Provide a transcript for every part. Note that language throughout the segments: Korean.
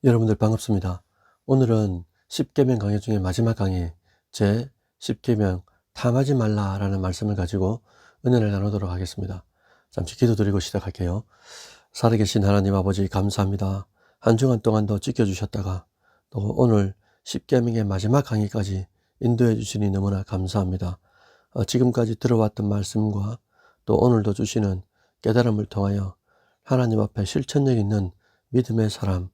여러분들 반갑습니다. 오늘은 10계명 강의 중에 마지막 강의 제 10계명 탐하지 말라라는 말씀을 가지고 은혜를 나누도록 하겠습니다. 잠시 기도드리고 시작할게요. 살아계신 하나님 아버지 감사합니다. 한 주간 동안도 지켜주셨다가 또 오늘 10계명의 마지막 강의까지 인도해 주시니 너무나 감사합니다. 지금까지 들어왔던 말씀과 또 오늘도 주시는 깨달음을 통하여 하나님 앞에 실천력 있는 믿음의 사람,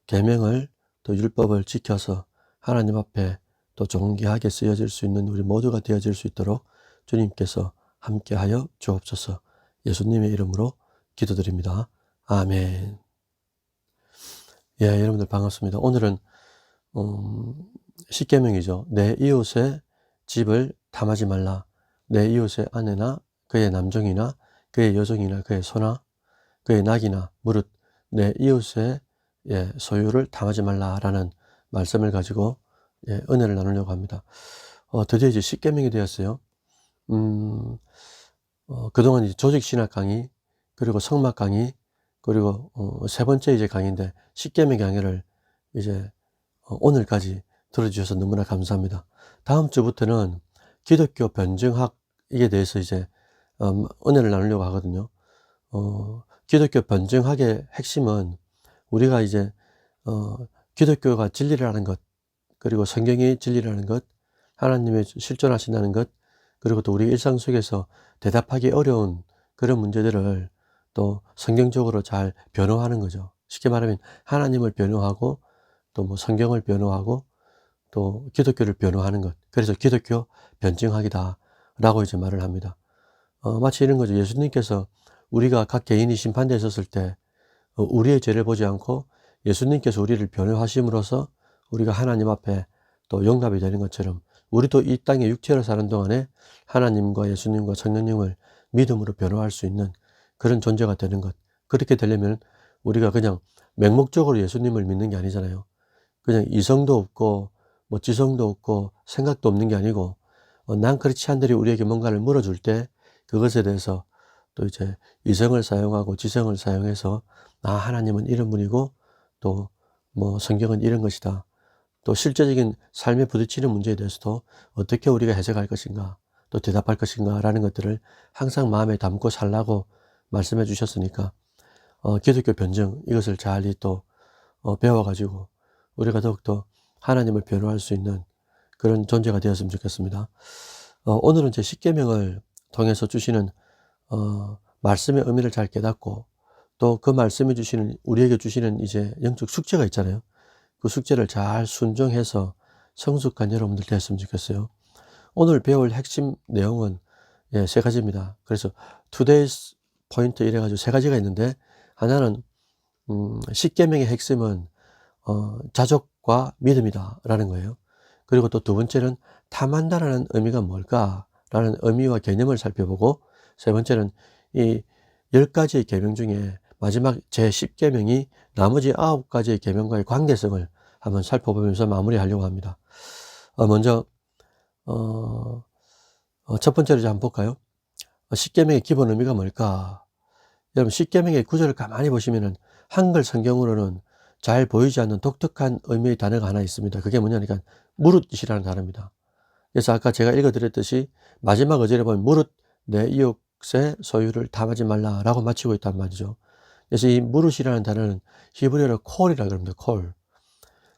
계명을 또 율법을 지켜서 하나님 앞에 또 존귀하게 쓰여질 수 있는 우리 모두가 되어질 수 있도록 주님께서 함께하여 주옵소서. 예수님의 이름으로 기도드립니다. 아멘. 예, 여러분들 반갑습니다. 오늘은 10계명이죠. 내 이웃의 집을 탐하지 말라. 내 이웃의 아내나 그의 남종이나 그의 여종이나 그의 소나 그의 낙이나 무릇 내 이웃의 소유를 탐하지 말라라는 말씀을 가지고 은혜를 나누려고 합니다. 드디어 이제 10계명이 되었어요. 그동안 이제 조직신학 강의, 그리고 성막 강의, 그리고 세 번째 이제 강의인데 10계명 강의를 이제 오늘까지 들어주셔서 너무나 감사합니다. 다음 주부터는 기독교 변증학에 대해서 이제 은혜를 나누려고 하거든요. 기독교 변증학의 핵심은 우리가 이제 기독교가 진리라는 것, 그리고 성경이 진리라는 것, 하나님의 실존하신다는 것, 그리고 또 우리 일상 속에서 대답하기 어려운 그런 문제들을 또 성경적으로 잘 변호하는 거죠. 쉽게 말하면 하나님을 변호하고 또 뭐 성경을 변호하고 또 기독교를 변호하는 것. 그래서 기독교 변증학이다 라고 이제 말을 합니다. 마치 이런 거죠. 예수님께서 우리가 각 개인이 심판대에 섰을 때 우리의 죄를 보지 않고 예수님께서 우리를 변호하심으로써 우리가 하나님 앞에 또 용납이 되는 것처럼 우리도 이 땅에 육체로 사는 동안에 하나님과 예수님과 성령님을 믿음으로 변호할 수 있는 그런 존재가 되는 것. 그렇게 되려면 우리가 그냥 맹목적으로 예수님을 믿는 게 아니잖아요. 그냥 이성도 없고 뭐 지성도 없고 생각도 없는 게 아니고 난 그렇지 않들이 우리에게 뭔가를 물어줄 때 그것에 대해서 또 이제 이성을 사용하고 지성을 사용해서 하나님은 이런 분이고 또 뭐 성경은 이런 것이다. 또 실제적인 삶에 부딪히는 문제에 대해서도 어떻게 우리가 해석할 것인가 또 대답할 것인가 라는 것들을 항상 마음에 담고 살라고 말씀해 주셨으니까 기독교 변증 이것을 잘 또 배워가지고 우리가 더욱더 하나님을 변호할 수 있는 그런 존재가 되었으면 좋겠습니다. 오늘은 제 10계명을 통해서 주시는 말씀의 의미를 잘 깨닫고 또 그 말씀이 주시는 우리에게 주시는 이제 영적 숙제가 있잖아요. 그 숙제를 잘 순종해서 성숙한 여러분들 되었으면 좋겠어요. 오늘 배울 핵심 내용은 세 가지입니다. 그래서 today's 포인트 이래가지고 세 가지가 있는데 하나는 10계명의 핵심은 자족과 믿음이다 라는 거예요. 그리고 또 두 번째는 탐한다라는 의미가 뭘까라는 의미와 개념을 살펴보고 세 번째는 이 10가지의 계명 중에 마지막 제10계명이 나머지 9가지의 계명과의 관계성을 한번 살펴보면서 마무리하려고 합니다. 먼저 첫 번째로 한번 볼까요? 10계명의 기본 의미가 뭘까? 여러분 10계명의 구절을 가만히 보시면은 한글 성경으로는 잘 보이지 않는 독특한 의미의 단어가 하나 있습니다. 그게 뭐냐니까 무릇이라는 단어입니다. 그래서 아까 제가 읽어드렸듯이 마지막 어절에 보면 무릇 내 이웃의 소유를 탐하지 말라라고 마치고 있단 말이죠. 그래서 이 무릇이라는 단어는 히브리어로 콜이라고 합니다. 콜.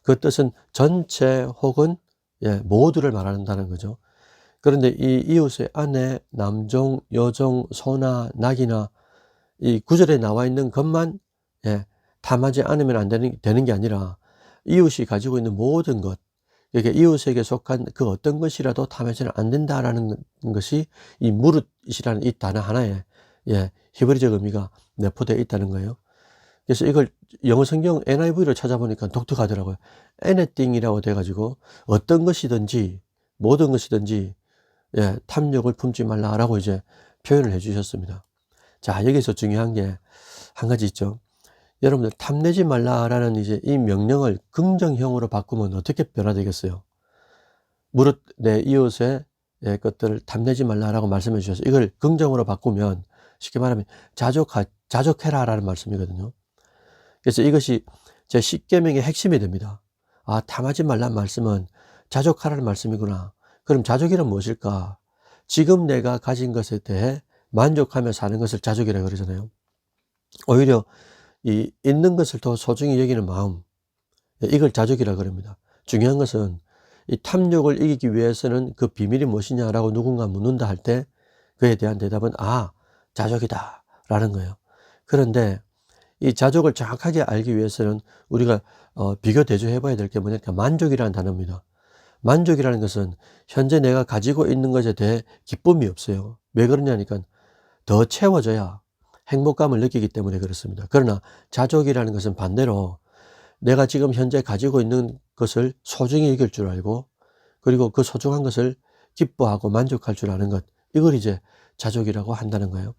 그 뜻은 전체 혹은 모두를 말한다는 거죠. 그런데 이 이웃의 아내, 남종, 여종, 소나 낙이나 이 구절에 나와 있는 것만 탐하지 않으면 안 되는 게 아니라 이웃이 가지고 있는 모든 것, 그러니까 이웃에게 속한 그 어떤 것이라도 탐해서는 안 된다라는 것이 이 무릇이라는 이 단어 하나에 히브리적 의미가 내포되어 있다는 거예요. 그래서 이걸 영어 성경 NIV로 찾아보니까 독특하더라고요. anything이라고 돼가지고 어떤 것이든지 모든 것이든지 탐욕을 품지 말라라고 이제 표현을 해주셨습니다. 자, 여기서 중요한 게 한 가지 있죠. 여러분들 탐내지 말라라는 이제 이 명령을 긍정형으로 바꾸면 어떻게 변화되겠어요? 무릇 내 이웃의 것들을 탐내지 말라라고 말씀해 주셔서 이걸 긍정으로 바꾸면 쉽게 말하면 자족해라라는 말씀이거든요. 그래서 이것이 제 10계명의 핵심이 됩니다. 아, 탐하지 말란 말씀은 자족하라는 말씀이구나. 그럼 자족이란 무엇일까? 지금 내가 가진 것에 대해 만족하며 사는 것을 자족이라고 그러잖아요. 오히려 이 있는 것을 더 소중히 여기는 마음, 이걸 자족이라고 그럽니다. 중요한 것은 이 탐욕을 이기기 위해서는 그 비밀이 무엇이냐라고 누군가 묻는다 할 때 그에 대한 대답은 자족이다 라는 거예요. 그런데 이 자족을 정확하게 알기 위해서는 우리가 비교 대조해 봐야 될 게 뭐냐니까 만족이라는 단어입니다. 만족이라는 것은 현재 내가 가지고 있는 것에 대해 기쁨이 없어요. 왜 그러냐니까 더 채워져야 행복감을 느끼기 때문에 그렇습니다. 그러나 자족이라는 것은 반대로 내가 지금 현재 가지고 있는 것을 소중히 여길 줄 알고, 그리고 그 소중한 것을 기뻐하고 만족할 줄 아는 것, 이걸 이제 자족이라고 한다는 거예요.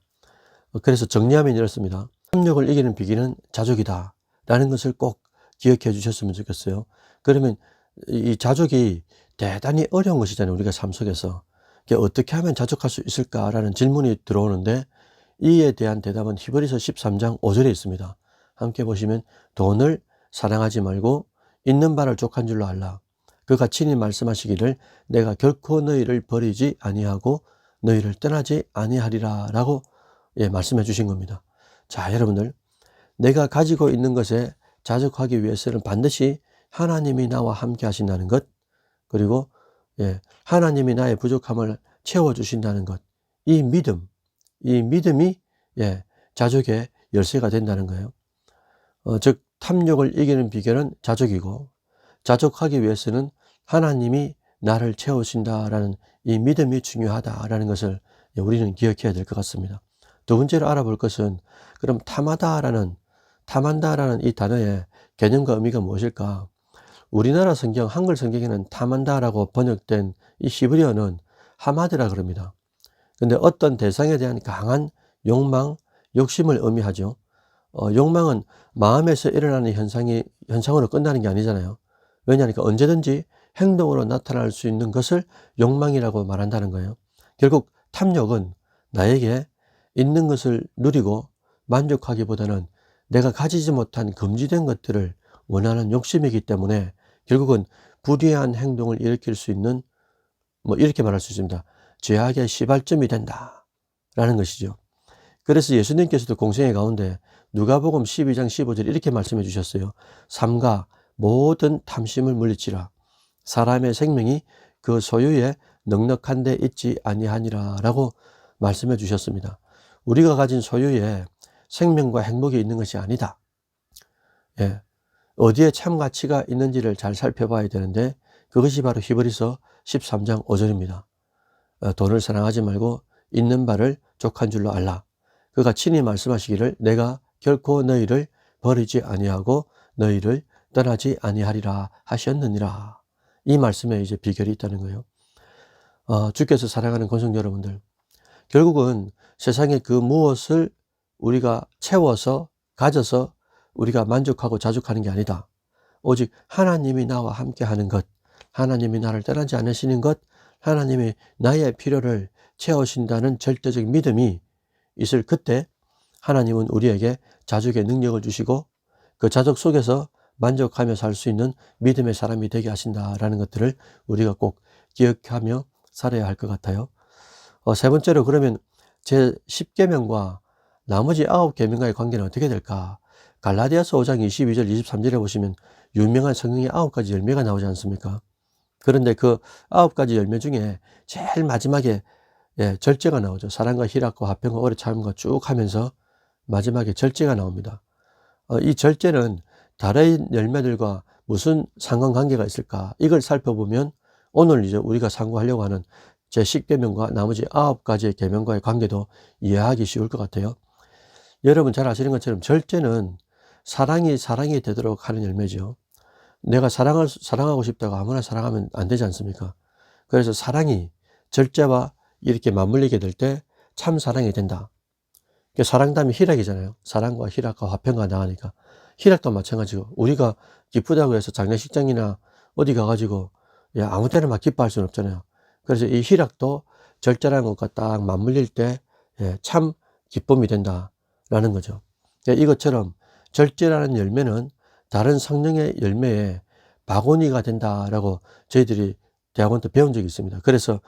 그래서 정리하면 이렇습니다. 탐욕을 이기는 비결은 자족이다 라는 것을 꼭 기억해 주셨으면 좋겠어요. 그러면 이 자족이 대단히 어려운 것이잖아요. 우리가 삶 속에서 어떻게 하면 자족할 수 있을까라는 질문이 들어오는데, 이에 대한 대답은 히브리서 13장 5절에 있습니다. 함께 보시면, 돈을 사랑하지 말고 있는 바를 족한 줄로 알라. 그가 친히 말씀하시기를 내가 결코 너희를 버리지 아니하고 너희를 떠나지 아니하리라 라고 말씀해 주신 겁니다. 자, 여러분들, 내가 가지고 있는 것에 자족하기 위해서는 반드시 하나님이 나와 함께 하신다는 것, 그리고 하나님이 나의 부족함을 채워주신다는 것, 이 믿음이 자족의 열쇠가 된다는 거예요. 즉 탐욕을 이기는 비결은 자족이고, 자족하기 위해서는 하나님이 나를 채우신다라는 이 믿음이 중요하다라는 것을 우리는 기억해야 될 것 같습니다. 두 번째로 알아볼 것은, 그럼 탐한다라는 이 단어의 개념과 의미가 무엇일까? 우리나라 성경, 한글 성경에는 탐한다라고 번역된 이 히브리어는 하마드라 그럽니다. 근데 어떤 대상에 대한 강한 욕망, 욕심을 의미하죠. 욕망은 마음에서 일어나는 현상으로 끝나는 게 아니잖아요. 왜냐하니까 언제든지 행동으로 나타날 수 있는 것을 욕망이라고 말한다는 거예요. 결국 탐욕은 나에게 있는 것을 누리고 만족하기보다는 내가 가지지 못한 금지된 것들을 원하는 욕심이기 때문에 결국은 불의한 행동을 일으킬 수 있는, 이렇게 말할 수 있습니다. 죄악의 시발점이 된다 라는 것이죠. 그래서 예수님께서도 공생애 가운데 누가복음 12장 15절 이렇게 말씀해 주셨어요. 삼가 모든 탐심을 물리치라. 사람의 생명이 그 소유에 넉넉한 데 있지 아니하니라 라고 말씀해 주셨습니다. 우리가 가진 소유에 생명과 행복이 있는 것이 아니다. 어디에 참 가치가 있는지를 잘 살펴봐야 되는데, 그것이 바로 히브리서 13장 5절입니다. 돈을 사랑하지 말고 있는 바를 족한 줄로 알라. 그가 친히 말씀하시기를 내가 결코 너희를 버리지 아니하고 너희를 떠나지 아니하리라 하셨느니라. 이 말씀에 이제 비결이 있다는 거예요. 주께서 사랑하는 권성 여러분들, 결국은 세상의 그 무엇을 우리가 채워서 가져서 우리가 만족하고 자족하는 게 아니다. 오직 하나님이 나와 함께 하는 것, 하나님이 나를 떠나지 않으시는 것, 하나님이 나의 필요를 채우신다는 절대적 믿음이 있을 그때 하나님은 우리에게 자족의 능력을 주시고 그 자족 속에서 만족하며 살 수 있는 믿음의 사람이 되게 하신다라는 것들을 우리가 꼭 기억하며 살아야 할 것 같아요. 세 번째로, 그러면 제 10계명과 나머지 9계명과의 관계는 어떻게 될까? 갈라디아서 5장 22절 23절에 보시면 유명한 성경의 9가지 열매가 나오지 않습니까? 그런데 그 9가지 열매 중에 제일 마지막에 절제가 나오죠. 사랑과 희락과 화평과 오래 참음과 쭉 하면서 마지막에 절제가 나옵니다. 이 절제는 다른 열매들과 무슨 상관관계가 있을까? 이걸 살펴보면 오늘 이제 우리가 상고하려고 하는 제 10계명과 나머지 9가지의 계명과의 관계도 이해하기 쉬울 것 같아요. 여러분 잘 아시는 것처럼 절제는 사랑이 되도록 하는 열매죠. 내가 사랑하고 싶다고 아무나 사랑하면 안 되지 않습니까? 그래서 사랑이 절제와 이렇게 맞물리게 될 때 참 사랑이 된다. 사랑다면 희락이잖아요. 사랑과 희락과 화평과 나으니까. 희락도 마찬가지고, 우리가 기쁘다고 해서 장례식장이나 어디 가가지고 아무 때나 막 기뻐할 수는 없잖아요. 그래서 이 희락도 절제라는 것과 딱 맞물릴 때 참 기쁨이 된다라는 거죠. 이것처럼 절제라는 열매는 다른 성령의 열매에 바구니가 된다라고 저희들이 대학원 때 배운 적이 있습니다. 그래서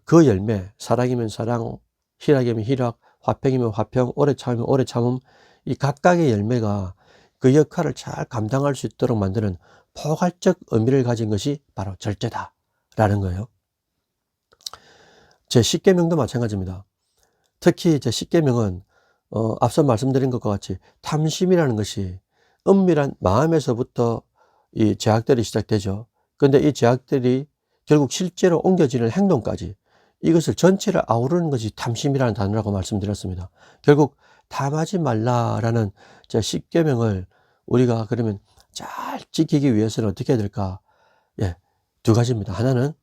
그 열매, 사랑이면 사랑, 희락이면 희락, 화평이면 화평, 오래 참으면 오래 참음, 이 각각의 열매가 그 역할을 잘 감당할 수 있도록 만드는 포괄적 의미를 가진 것이 바로 절제다라는 거예요. 제 10계명도 마찬가지입니다. 특히 제 10계명은 앞서 말씀드린 것과 같이 탐심이라는 것이 은밀한 마음에서부터 이 제약들이 시작되죠. 그런데 이 제약들이 결국 실제로 옮겨지는 행동까지, 이것을 전체를 아우르는 것이 탐심이라는 단어라고 말씀드렸습니다. 결국 탐하지 말라라는 제 10계명을 우리가 그러면 잘 지키기 위해서는 어떻게 해야 될까? 예, 두 가지입니다. 하나는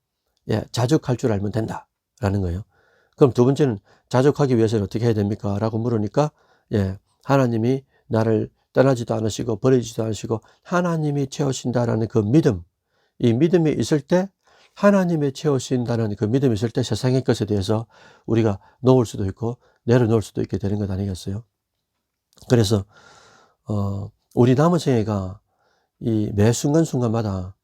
자족할 줄 알면 된다라는 거예요. 그럼 두 번째는 자족하기 위해서는 어떻게 해야 됩니까? 라고 물으니까 하나님이 나를 떠나지도 않으시고 버리지도 않으시고 하나님이 채우신다라는 그 믿음, 이 믿음이 있을 때, 하나님이 채우신다는 그 믿음이 있을 때 세상의 것에 대해서 우리가 놓을 수도 있고 내려놓을 수도 있게 되는 것 아니겠어요? 그래서 우리 남은 생애가 이 매 순간순간마다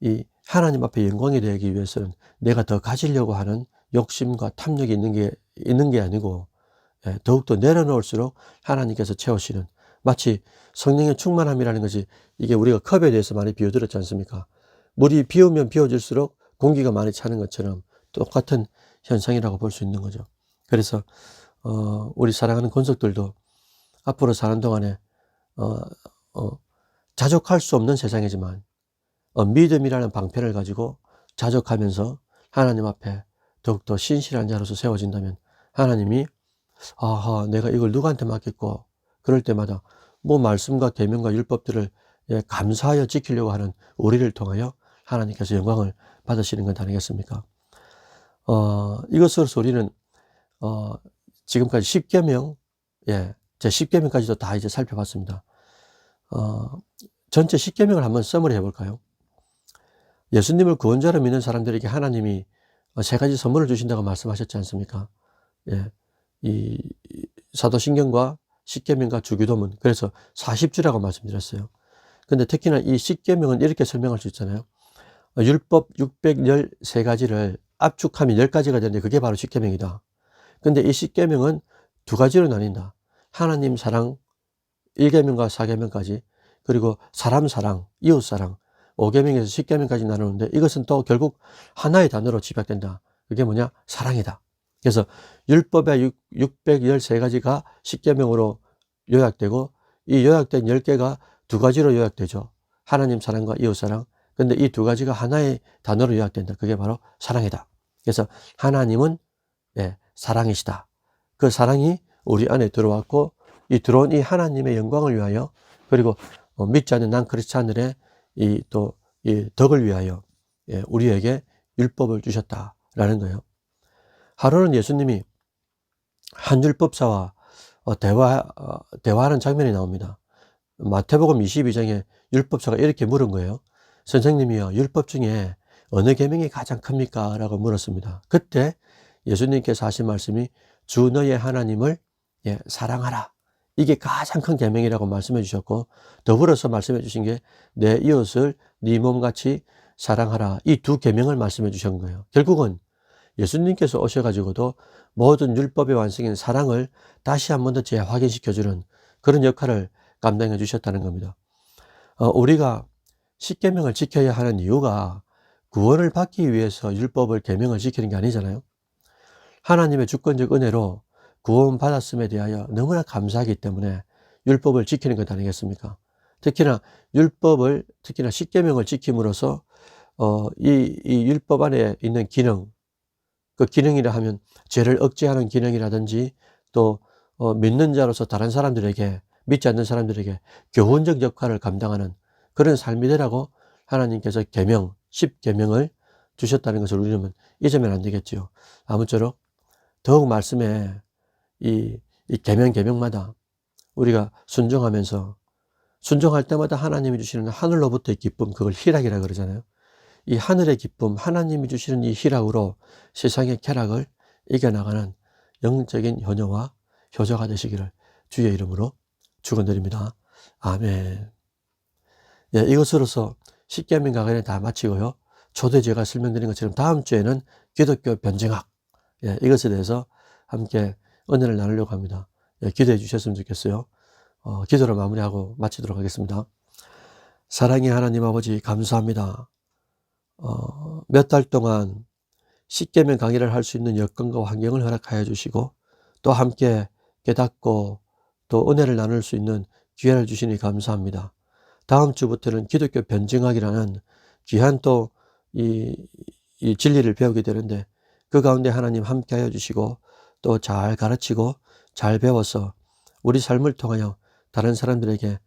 이 하나님 앞에 영광이 되기 위해서는 내가 더 가지려고 하는 욕심과 탐욕이 있는 게 아니고 더욱더 내려놓을수록 하나님께서 채우시는, 마치 성령의 충만함이라는 것이, 이게 우리가 컵에 대해서 많이 비유들었지 않습니까? 물이 비우면 비워질수록 공기가 많이 차는 것처럼 똑같은 현상이라고 볼 수 있는 거죠. 그래서 우리 사랑하는 권속들도 앞으로 사는 동안에 자족할 수 없는 세상이지만 믿음이라는 방편을 가지고 자족하면서 하나님 앞에 더욱더 신실한 자로서 세워진다면, 하나님이 내가 이걸 누구한테 맡겼고, 그럴 때마다 뭐 말씀과 계명과 율법들을 감사하여 지키려고 하는 우리를 통하여 하나님께서 영광을 받으시는 것 아니겠습니까? 이것으로서 우리는 지금까지 10계명, 제 10계명까지도 다 이제 살펴봤습니다. 전체 10계명을 한번 써머리 해볼까요? 예수님을 구원자로 믿는 사람들에게 하나님이 세 가지 선물을 주신다고 말씀하셨지 않습니까? 이 사도신경과 10계명과 주기도문, 그래서 40주라고 말씀드렸어요. 근데 특히나 이 10계명은 이렇게 설명할 수 있잖아요. 율법 613가지를 압축하면 10가지가 되는데 그게 바로 10계명이다. 근데 이 10계명은 두 가지로 나뉜다. 하나님 사랑 1계명과 4계명까지, 그리고 사람 사랑, 이웃 사랑 5계명에서 10계명까지 나누는데, 이것은 또 결국 하나의 단어로 집약된다. 그게 뭐냐? 사랑이다. 그래서 율법의 613가지가 10계명으로 요약되고, 이 요약된 10개가 두 가지로 요약되죠. 하나님 사랑과 이웃 사랑. 근데 이 두 가지가 하나의 단어로 요약된다. 그게 바로 사랑이다. 그래서 하나님은 사랑이시다. 그 사랑이 우리 안에 들어왔고, 이 들어온 이 하나님의 영광을 위하여, 그리고 믿지 않는 난 크리스찬들의 이 덕을 위하여 우리에게 율법을 주셨다라는 거예요. 하루는 예수님이 한 율법사와 대화하는 장면이 나옵니다. 마태복음 22장에 율법사가 이렇게 물은 거예요. 선생님이요, 율법 중에 어느 계명이 가장 큽니까? 라고 물었습니다. 그때 예수님께서 하신 말씀이 주 너의 하나님을 사랑하라. 이게 가장 큰 계명이라고 말씀해 주셨고, 더불어서 말씀해 주신 게 내 이웃을 네 몸같이 사랑하라. 이 두 계명을 말씀해 주신 거예요. 결국은 예수님께서 오셔가지고도 모든 율법의 완성인 사랑을 다시 한 번 더 재확인시켜주는 그런 역할을 감당해 주셨다는 겁니다. 우리가 10계명을 지켜야 하는 이유가 구원을 받기 위해서 율법을 계명을 지키는 게 아니잖아요. 하나님의 주권적 은혜로 구원받았음에 대하여 너무나 감사하기 때문에 율법을 지키는 것 아니겠습니까? 특히나 10계명을 지킴으로써 이 율법 안에 있는 기능, 그 기능이라 하면 죄를 억제하는 기능이라든지, 또 믿는 자로서 다른 사람들에게, 믿지 않는 사람들에게 교훈적 역할을 감당하는 그런 삶이 되라고 하나님께서 10계명을 주셨다는 것을 우리는 잊으면 안 되겠지요. 아무쪼록 더욱 말씀에 이 계명마다 우리가 순종하면서, 순종할 때마다 하나님이 주시는 하늘로부터의 기쁨, 그걸 희락이라 그러잖아요. 이 하늘의 기쁨, 하나님이 주시는 이 희락으로 세상의 쾌락을 이겨나가는 영적인 효녀와 효자가 되시기를 주의 이름으로 축원드립니다. 아멘. 예, 이것으로서 십계명 강의는 다 마치고요. 초대 제가 설명드린 것처럼 다음 주에는 기독교 변증학, 예, 이것에 대해서 함께 은혜를 나누려고 합니다. 예, 기도해 주셨으면 좋겠어요. 기도로 마무리하고 마치도록 하겠습니다. 사랑의 하나님 아버지 감사합니다. 몇 달 동안 십계명 강의를 할 수 있는 여건과 환경을 허락하여 주시고 또 함께 깨닫고 또 은혜를 나눌 수 있는 기회를 주시니 감사합니다. 다음 주부터는 기독교 변증학이라는 귀한 또 이 진리를 배우게 되는데 그 가운데 하나님 함께 하여 주시고 또 잘 가르치고 잘 배워서 우리 삶을 통하여 다른 사람들에게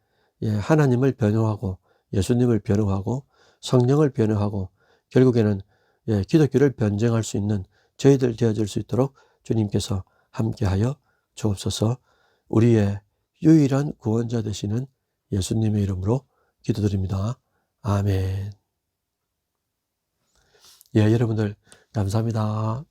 하나님을 변호하고 예수님을 변호하고 성령을 변호하고 결국에는 기독교를 변증할 수 있는 저희들 되어질 수 있도록 주님께서 함께하여 주옵소서. 우리의 유일한 구원자 되시는 예수님의 이름으로 기도드립니다. 아멘. 예, 여러분들 감사합니다.